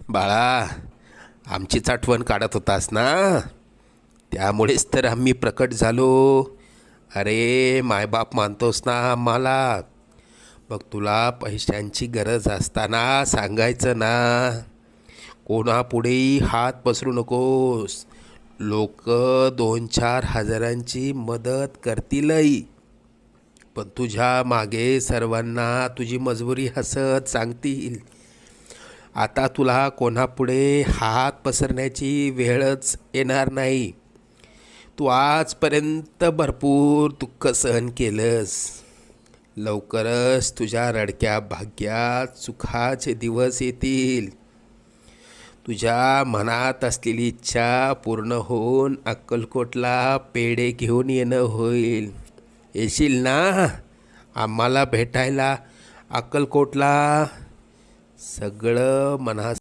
बाळा, आमचीच आठवण काढत होतास ना, त्यामुळेच तर आम्ही प्रकट झालो. अरे मायबाप मानतोस ना आम्हाला. मग तुला पैशांची गरज असताना सांगायचं ना. कोणापुढेही हात पसरू नकोस. लोक 2-4 हजारांची मदत करतीलही, पण तुझ्या मागे सर्वांना तुझी मजबुरी हसत सांगतील. आता तुला कोणापुढे हात पसरण्याची वेळच येणार नाही. तू आजपर्यंत भरपूर दुःख सहन केलंस. लवकरच तुझ्या रडक्या भाग्यात सुखाचे दिवस येतील. तुझ्या मनात असलेली इच्छा पूर्ण होऊन अक्कलकोटला पेढे घेऊन येणं होईल. येशील ना आम्हाला भेटायला अक्कलकोटला? सगळं मनात